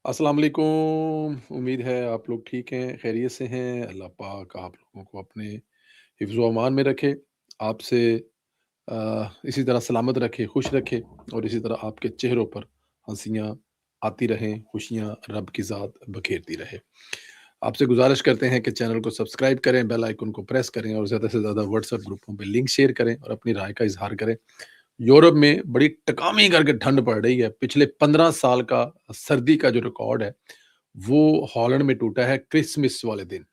अस्सलाम वालेकुम। उम्मीद है आप लोग ठीक हैं, खैरियत से हैं। अल्लाह पाक आप लोगों को अपने हिफ्ज़ व अमान में रखे। आपसे इसी तरह सलामत रखे, खुश रखे और इसी तरह आपके चेहरों पर हँसियाँ आती रहें, खुशियाँ रब की ज़ात बखेरती रहे। आपसे गुज़ारिश करते हैं कि चैनल को सब्सक्राइब करें, बेल आइकन को प्रेस करें और ज़्यादा से ज़्यादा व्हाट्सएप ग्रुपों पे लिंक शेयर करें और अपनी राय का इज़हार करें। यूरोप में बड़ी टकामी करके ठंड पड़ रही है। पिछले 15 साल का सर्दी का जो रिकॉर्ड है, वो हॉलैंड में टूटा है क्रिसमस वाले दिन।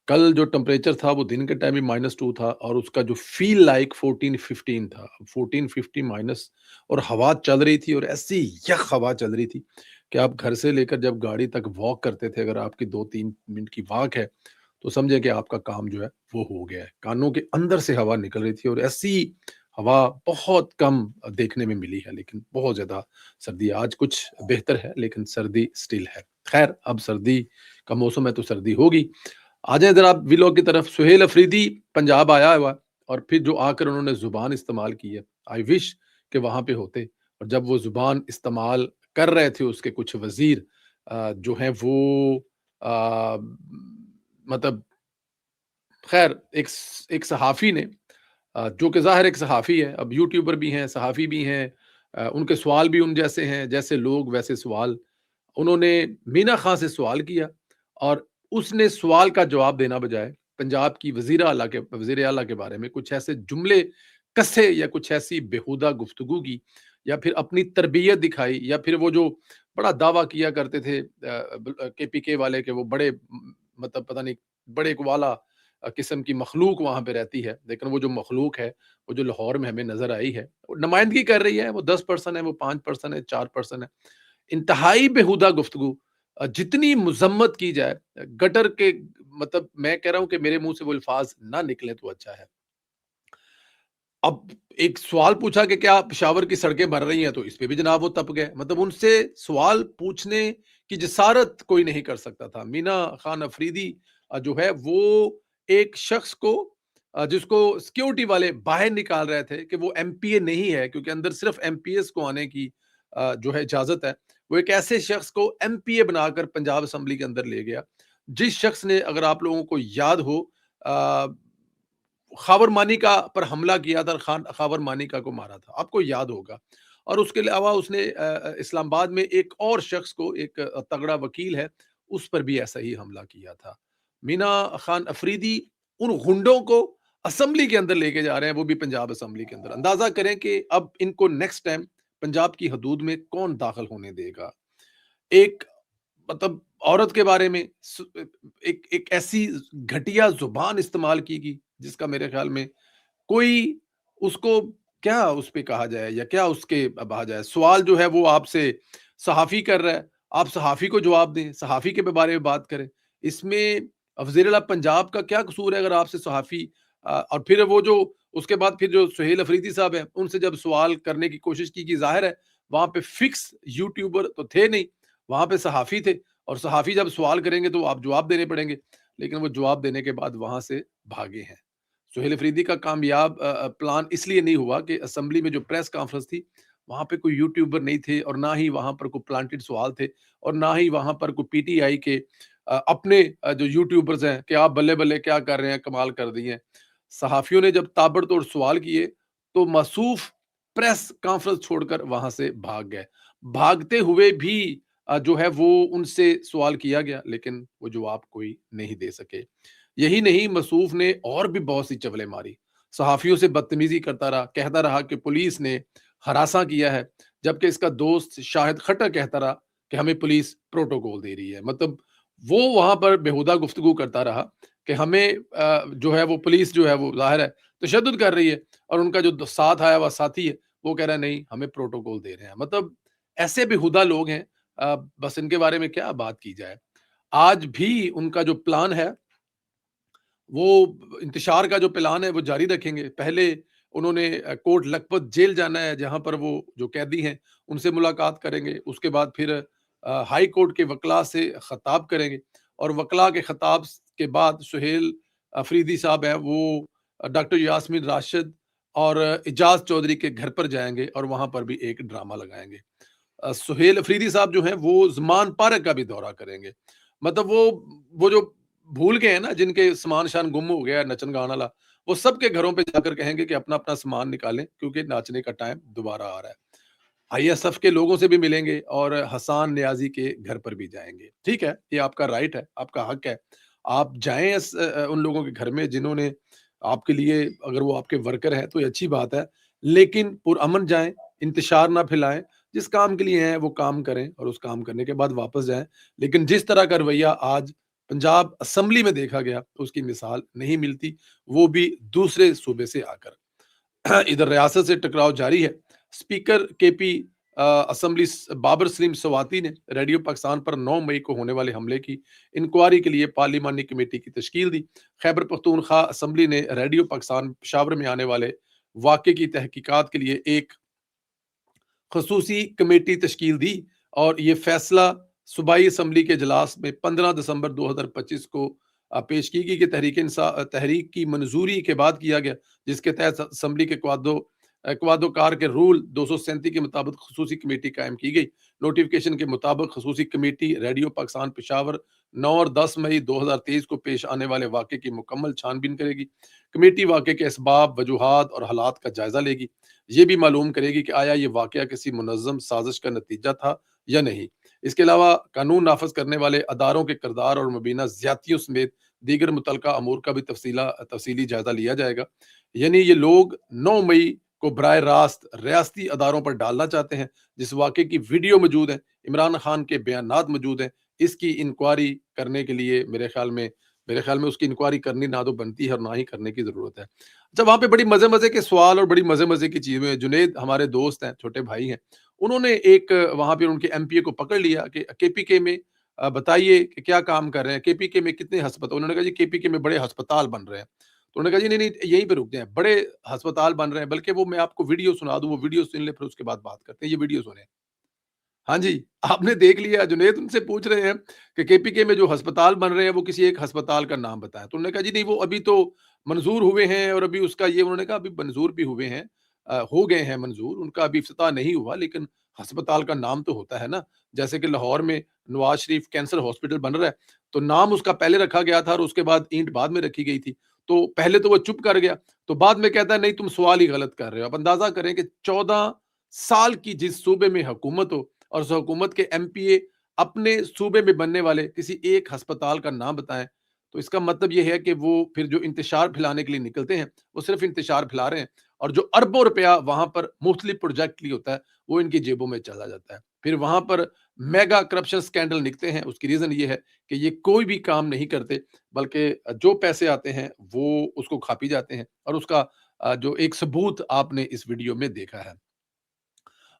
कल जो टेम्परेचर था वो दिन के टाइम भी -2 था और उसका जो फ़ील लाइक 14-15 था। 14-15 माइनस और हवा चल रही थी और ऐसी यख हवा चल रही थी कि आप घर से लेकर जब गाड़ी तक वॉक करते थे, अगर आपकी 2-3 मिनट की वॉक है, तो समझिए कि आपका काम जो है वो हो गया है। कानों के अंदर से हवा निकल रही थी और ऐसी हवा बहुत कम देखने में मिली है, लेकिन बहुत ज़्यादा सर्दी है। आज कुछ बेहतर है, लेकिन सर्दी स्टिल है। खैर, अब सर्दी का मौसम है तो सर्दी होगी। आ जाएँ ज़रा आप वीलॉग की तरफ। सुहेल अफरीदी पंजाब आया हुआ है और फिर जो आकर उन्होंने ज़ुबान इस्तेमाल की है, आई विश कि वहाँ पे होते और जब वो ज़ुबान इस्तेमाल कर रहे थे उसके कुछ वज़ीर जो हैं वो अ, मतलब खैर एक सहाफ़ी ने जो कि ज़ाहिर एक सहाफ़ी है, अब यूट्यूबर भी हैं, सहाफ़ी भी हैं, उनके सवाल भी उन जैसे हैं, जैसे लोग वैसे सवाल। उन्होंने मीना खां से सवाल किया और उसने सवाल का जवाब देना बजाय पंजाब की वज़ीर आला के बारे में कुछ ऐसे जुमले कसे या कुछ ऐसी बेहुदा गुफ्तगू की या फिर अपनी तरबियत दिखाई या फिर वो जो बड़ा दावा किया करते थे केपीके वाले के वो बड़े मतलब पता नहीं बड़े एक वाला किस्म की मखलूक वहाँ पे रहती है, लेकिन वो जो मखलूक है, वो जो लाहौर में हमें नज़र आई है, वो नुमाइंदगी कर रही है, वो 10 पर्सन है, वो 5 पर्सन है, 4 पर्सन है। इंतहाई बेहुदा गुफ्तगू जितनी मज़म्मत की जाए गटर के मतलब मैं कह रहा हूँ कि मेरे मुँह से वो अल्फ़ाज़ ना निकले तो अच्छा है। अब एक सवाल पूछा कि क्या पेशावर की सड़कें भर रही हैं? तो इस पे भी जनाब वो तप गए। मतलब उनसे सवाल पूछने की जसारत कोई नहीं कर सकता था। मीना खान अफरीदी जो है वो एक शख्स को जिसको सिक्योरिटी वाले बाहर निकाल रहे थे कि वो एमपीए नहीं है क्योंकि अंदर सिर्फ एमपीएस को आने की जो है इजाज़त है। वो एक ऐसे शख्स को एमपीए बनाकर पंजाब असेंबली के अंदर ले गया। जिस शख्स ने अगर आप लोगों को याद हो अ खावर मानिका पर हमला किया था, खावर मानिका को मारा था, आपको याद होगा। और उसके अलावा उसने इस्लामाबाद में एक और शख्स को एक तगड़ा वकील है, उस पर भी ऐसा ही हमला किया था। मीना खान अफरीदी उन गुंडों को असेंबली के अंदर लेके जा रहे हैं, वो भी पंजाब असेंबली के अंदर। अंदाज़ा करें कि अब इनको नेक्स्ट टाइम पंजाब की हदूद में कौन दाखिल होने देगा। एक मतलब औरत के बारे में एक एक ऐसी घटिया ज़ुबान इस्तेमाल की गई, जिसका मेरे ख़्याल में कोई उसको क्या उस पे कहा जाए या क्या उसके कहा जाए? सवाल जो है वो आपसे सहाफ़ी कर रहा है, आप सहाफ़ी को जवाब दें, सहाफ़ी के बारे में बात करें। इसमें वज़ीर-ए-आला पंजाब का क्या कसूर है अगर आपसे सहाफ़ी और फिर वो जो उसके बाद फिर जो सुहेल अफरीदी साहब हैं, उनसे जब सवाल करने की कोशिश की, ज़ाहिर है वहाँ पे फ़िक्स यूट्यूबर तो थे नहीं, वहाँ पे सहाफ़ी थे और सहाफ़ी जब सवाल करेंगे तो आप जवाब देने पड़ेंगे, लेकिन वो जवाब देने के बाद वहाँ से भागे हैं। सुहेल अफरीदी का कामयाब प्लान इसलिए नहीं हुआ कि असेंबली में जो प्रेस कॉन्फ्रेंस थी, वहाँ पे कोई यूट्यूबर नहीं थे और ना ही वहाँ पर कोई प्लांटेड सवाल थे और ना ही वहाँ पर कोई पीटीआई के अपने जो यूट्यूबर्स हैं कि आप बल्ले-बल्ले क्या कर रहे हैं, कमाल कर दिए हैं। सहाफ़ियों ने जब ताबड़तोड़ सवाल किए, तो मासूफ प्रेस कॉन्फ्रेंस छोड़कर वहाँ से भाग गए। भागते हुए भी जो है वो उनसे सवाल किया गया, लेकिन वो जवाब कोई नहीं दे सके। यही नहीं मसूफ ने और भी बहुत सी चवलें मारी। सहाफ़ियों से बदतमीज़ी करता रहा, कहता रहा कि पुलिस ने हरासा किया है, जबकि इसका दोस्त शाहिद खट्टर कहता रहा कि हमें पुलिस प्रोटोकॉल दे रही है। मतलब वो वहाँ पर बेहुदा गुफ्तगू करता रहा कि हमें जो है वो पुलिस जो है वो ज़ाहिर है तशद्दुद कर रही है और उनका जो द साथ आया हुआ साथी है, वो कह रहा है नहीं हमें प्रोटोकॉल दे रहे हैं। मतलब ऐसे बेहुदा लोग हैं बस इनके बारे में क्या बात की जाए। आज भी उनका जो प्लान है वो इंतशार का जो प्लान है वो जारी रखेंगे। पहले उन्होंने कोट लखपत जेल जाना है जहाँ पर वो जो कैदी हैं उनसे मुलाकात करेंगे। उसके बाद फिर हाई कोर्ट के वकला से खिताब करेंगे और वकला के खिताब के बाद सुहेल अफरीदी साहब हैं वो डॉक्टर यास्मीन राशिद और इजाज़ चौधरी के घर पर जाएँगे और वहाँ पर भी एक ड्रामा लगाएँगे। سہیل افریدی صاحب جو ہیں وہ زمان پارک کا بھی دورہ کریں گے. مطلب وہ جو بھول گئے ہیں نا، جن کے سامان شان گم ہو گیا ہے نچن گان والا، وہ سب کے گھروں پہ جا کر کہیں گے کہ اپنا اپنا سامان نکالیں کیونکہ ناچنے کا ٹائم دوبارہ آ رہا ہے. آئی ایس ایف کے لوگوں سے بھی ملیں گے اور حسان نیازی کے گھر پر بھی جائیں گے. ٹھیک ہے، یہ آپ کا رائٹ ہے، آپ کا حق ہے. آپ جائیں ان لوگوں کے گھر میں جنہوں نے آپ کے لیے، اگر وہ آپ کے ورکر ہیں تو یہ اچھی بات ہے، لیکن پرامن جائیں، انتشار نہ پھیلائیں. جس کام کے لیے ہیں وہ کام کریں اور اس کام کرنے کے بعد واپس جائیں. لیکن جس طرح کا رویہ آج پنجاب اسمبلی میں دیکھا گیا اس کی مثال نہیں ملتی، وہ بھی دوسرے صوبے سے آ کر. ادھر ریاست سے ٹکراؤ جاری ہے. اسپیکر کے پی اسمبلی بابر سلیم سواتی نے ریڈیو پاکستان پر 9 مئی کو ہونے والے حملے کی انکوائری کے لیے پارلیمانی کمیٹی کی تشکیل دی. خیبر پختونخوا اسمبلی نے ریڈیو پاکستان پشاور میں آنے والے واقعے کی تحقیقات کے لیے ایک خصوصی کمیٹی تشکیل دی اور یہ فیصلہ صوبائی اسمبلی کے اجلاس میں 15 دسمبر 2025 کو پیش کی گئی کہ تحریک کی منظوری کے بعد کیا گیا، جس کے تحت اسمبلی کے کوادو کار کے رول 237 کے مطابق خصوصی کمیٹی قائم کی گئی. نوٹیفکیشن کے مطابق خصوصی کمیٹی ریڈیو پاکستان پشاور 9 اور 10 مئی 2023 کو پیش آنے والے واقعے کی مکمل چھان بین کرے گی. کمیٹی واقعے کے اسباب، وجوہات اور حالات کا جائزہ لے گی. یہ بھی معلوم کرے گی کہ آیا یہ واقعہ کسی منظم سازش کا نتیجہ تھا یا نہیں. اس کے علاوہ قانون نافذ کرنے والے اداروں کے کردار اور مبینہ زیادتیوں سمیت دیگر متعلقہ امور کا بھی تفصیلی جائزہ لیا جائے گا. یعنی یہ لوگ 9 مئی کو براہ راست ریاستی اداروں پر ڈالنا چاہتے ہیں. جس واقعے کی ویڈیو موجود ہے، عمران خان کے بیانات موجود ہیں، اس کی انکوائری کرنے کے لیے میرے خیال میں اس کی انکوائری کرنی نہ تو بنتی ہے اور نہ ہی کرنے کی ضرورت ہے. اچھا، وہاں پہ بڑی مزے کے سوال اور بڑی مزے کی چیزیں. جنید ہمارے دوست ہیں، چھوٹے بھائی ہیں، انہوں نے ایک وہاں پہ ان کے ایم پی اے کو پکڑ لیا کہ کے پی کے میں بتائیے کہ کیا کام کر رہے ہیں، کے پی کے میں کتنے ہسپتال. انہوں نے کہا جی کے پی کے میں بڑے ہسپتال بن رہے ہیں. تو انہوں نے کہا جی نہیں یہیں پہ رک جائیں، بڑے ہسپتال بن رہے ہیں، بلکہ وہ میں آپ کو ویڈیو سنا دوں، وہ ویڈیو سن لیں پھر اس کے بعد بات کرتے ہیں. یہ ویڈیو سنیں. ہاں جی، آپ نے دیکھ لیا. جنید ان سے پوچھ رہے ہیں کہ کے پی کے میں جو ہسپتال بن رہے ہیں وہ کسی ایک ہسپتال کا نام بتائیں. تو انہوں نے کہا جی نہیں، وہ ابھی تو منظور ہوئے ہیں اور ابھی اس کا یہ، انہوں نے کہا ابھی منظور بھی ہوئے ہیں، ہو گئے ہیں منظور، ان کا ابھی افتتاح نہیں ہوا، لیکن ہسپتال کا نام تو ہوتا ہے نا. جیسے کہ لاہور میں نواز شریف کینسر ہاسپٹل بن رہا ہے، تو نام اس کا پہلے رکھا گیا تھا اور اس کے بعد اینٹ بعد میں رکھی گئی تھی. تو پہلے تو وہ چپ کر گیا، تو بعد میں کہتا ہے نہیں تم سوال ہی غلط کر رہے ہو. اب اندازہ کریں کہ 14 سال کی جس صوبے میں حکومت ہو اور اس حکومت کے ایم پی اے اپنے صوبے میں بننے والے کسی ایک ہسپتال کا نام بتائیں، تو اس کا مطلب یہ ہے کہ وہ پھر جو انتشار پھیلانے کے لیے نکلتے ہیں وہ صرف انتشار پھیلا رہے ہیں، اور جو اربوں روپیہ وہاں پر مختلف پروجیکٹ کے لیے ہوتا ہے وہ ان کی جیبوں میں چلا جاتا ہے. پھر وہاں پر میگا کرپشن سکینڈل نکلتے ہیں. اس کی ریزن یہ ہے کہ یہ کوئی بھی کام نہیں کرتے، بلکہ جو پیسے آتے ہیں وہ اس کو کھا پی جاتے ہیں، اور اس کا جو ایک ثبوت آپ نے اس ویڈیو میں دیکھا ہے.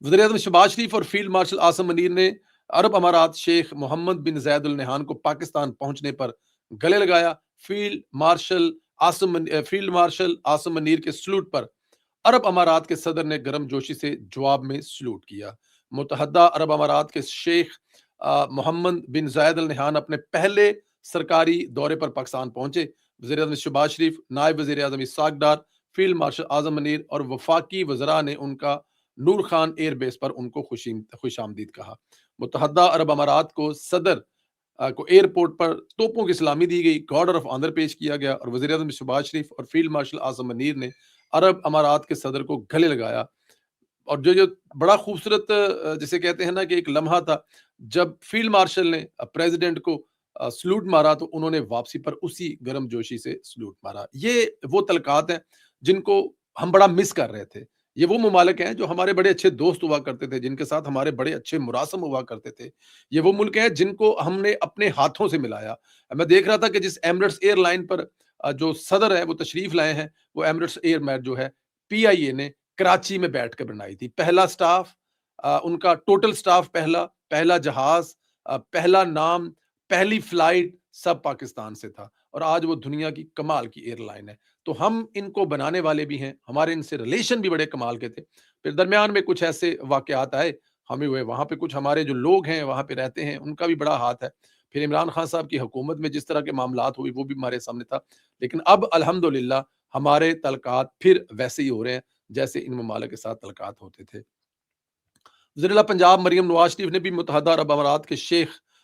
وزیر اعظم شہباز شریف اور فیلڈ مارشل عاصم منیر نے عرب امارات شیخ محمد بن زید ال نہیان کو پاکستان پہنچنے پر گلے لگایا. فیلڈ مارشل عاصم منیر کے سلوٹ پر عرب امارات کے صدر نے گرم جوشی سے جواب میں سلوٹ کیا. متحدہ عرب امارات کے شیخ محمد بن زید ال نہیان اپنے پہلے سرکاری دورے پر پاکستان پہنچے. وزیر اعظم شہباز شریف، نائب وزیر اعظم اسحاق ڈار، فیلڈ مارشل اعظم منیر اور وفاقی وزراء نے ان کا نور خان ایئر بیس پر ان کو خوش آمدید کہا. متحدہ عرب امارات کو صدر کو ایئرپورٹ پر توپوں کی سلامی دی گئی، گارڈر آف آنر پیش کیا گیا، اور وزیر اعظم شہباز شریف اور فیلڈ مارشل اعظم منیر نے عرب امارات کے صدر کو گلے لگایا. اور جو بڑا خوبصورت جسے کہتے ہیں نا کہ ایک لمحہ تھا، جب فیلڈ مارشل نے پریزیڈنٹ کو سلوٹ مارا تو انہوں نے واپسی پر اسی گرم جوشی سے سلوٹ مارا. یہ وہ تلقات ہیں جن کو ہم بڑا مس کر رہے تھے. یہ وہ ممالک ہیں جو ہمارے بڑے اچھے دوست ہوا کرتے تھے، جن کے ساتھ ہمارے بڑے اچھے مراسم ہوا کرتے تھے. یہ وہ ملک ہیں جن کو ہم نے اپنے ہاتھوں سے ملایا. میں دیکھ رہا تھا کہ جس ایمریٹس ایئر لائن پر جو صدر ہے وہ تشریف لائے ہیں، وہ ایمریٹس ایئر میٹ جو ہے پی آئی اے نے کراچی میں بیٹھ کر بنائی تھی. پہلا سٹاف، ان کا ٹوٹل سٹاف، پہلا جہاز، پہلا نام، پہلی فلائٹ سب پاکستان سے تھا، اور آج وہ دنیا کی کمال کی ایئر لائن ہے. تو ہم ان کو بنانے والے بھی ہیں، ہمارے ان سے ریلیشن بھی بڑے کمال کے تھے. پھر درمیان میں کچھ ایسے واقعات آئے ہمیں ہوئے، وہاں پہ کچھ ہمارے جو لوگ ہیں وہاں پہ رہتے ہیں ان کا بھی بڑا ہاتھ ہے. پھر عمران خان صاحب کی حکومت میں جس طرح کے معاملات ہوئی وہ بھی ہمارے سامنے تھا. لیکن اب الحمدللہ ہمارے تعلقات پھر ویسے ہی ہو رہے ہیں جیسے ان ممالک کے ساتھ تعلقات ہوتے تھے. वज़ीर आला पंजाब मरियम नवाज शरीफ ने भी मुत्तहदा अरब अमारात के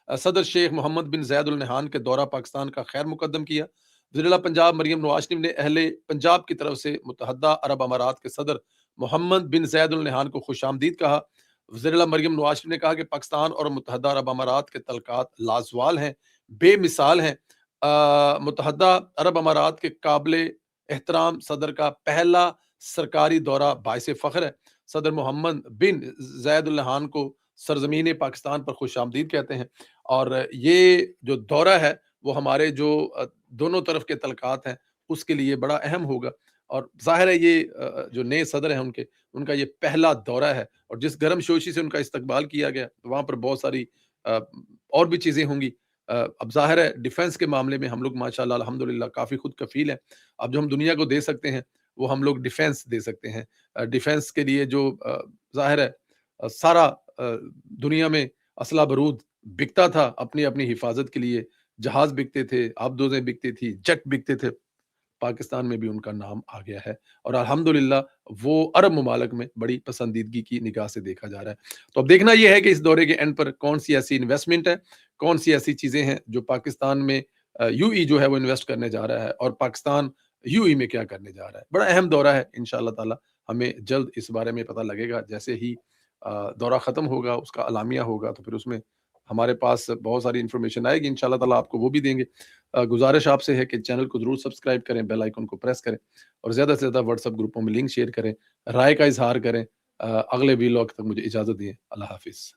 सदर शेख मोहम्मद बिन ज़ैद अल नहान के दौरा पाकिस्तान का खैर मुकद्दम किया। वज़ीर आला पंजाब मरियम नवाज शरीफ ने अहले पंजाब की तरफ से मुत्तहदा अरब अमारात के सदर मोहम्मद बिन ज़ैद अल नहान को खुशामदीद कहा। वज़ीर आला मरियम नवाज शरीफ ने कहा कि पाकिस्तान और मुत्तहदा अरब अमारात के तल्लुकात लाज़वाल हैं, बेमिसाल हैं। मुत्तहदा अरब अमारात के काबिल एहतराम सदर का पहला सरकारी दौरा बाइस फ़ख्र है। सदर मोहम्मद बिन ज़ैद अल नहान को सरज़मीन पाकिस्तान पर खुशामदीद कहते हैं और ये जो दौरा है वो हमारे जो दोनों तरफ के तल्लुकात हैं उसके लिए बड़ा अहम होगा और ज़ाहिर है ये जो नए सदर हैं उनका ये पहला दौरा है और जिस गर्म जोशी से उनका इस्तकबाल किया गया तो वहाँ पर बहुत सारी अ, और भी चीज़ें होंगी। अब ज़ाहिर है डिफेंस के मामले में हम लोग माशाल्लाह अल्हम्दुलिल्लाह काफ़ी खुद कफ़ील हैं। अब जो हम दुनिया को दे सकते हैं वो हम लोग डिफेंस दे सकते हैं। डिफेंस के लिए जो ज़ाहिर है सारा दुनिया में असला बारूद बिकता था अपनी अपनी हिफाजत के लिए, जहाज बिकते थे, आबदोजें बिकती थी, जेट बिकते थे। पाकिस्तान में भी उनका नाम आ गया है और अल्हम्दुलिल्लाह वो अरब ममालिक में बड़ी पसंदीदगी की निगाह से देखा जा रहा है। तो अब देखना ये है कि इस दौरे के एंड पर कौन सी ऐसी इन्वेस्टमेंट है, कौन सी ऐसी चीज़ें हैं जो पाकिस्तान में यूएई जो है वो इन्वेस्ट करने जा रहा है और पाकिस्तान यूएई में क्या करने जा रहा है। बड़ा अहम दौरा है इंशाअल्लाह ताला हमें जल्द इस बारे में पता लगेगा। जैसे ही दौरा ख़त्म होगा, उसका अलामिया होगा तो फिर उसमें हमारे पास बहुत सारी इन्फॉर्मेशन आएगी इंशाअल्लाह ताला आपको वो भी देंगे। गुज़ारिश आपसे है कि चैनल को ज़रूर सब्सक्राइब करें, बेल आइकन को प्रेस करें और ज़्यादा से ज़्यादा व्हाट्सएप ग्रुपों में लिंक शेयर करें, राय का इज़हार करें। अगले वीलॉग तक मुझे इजाज़त दें। अल्लाह हाफ़िज़।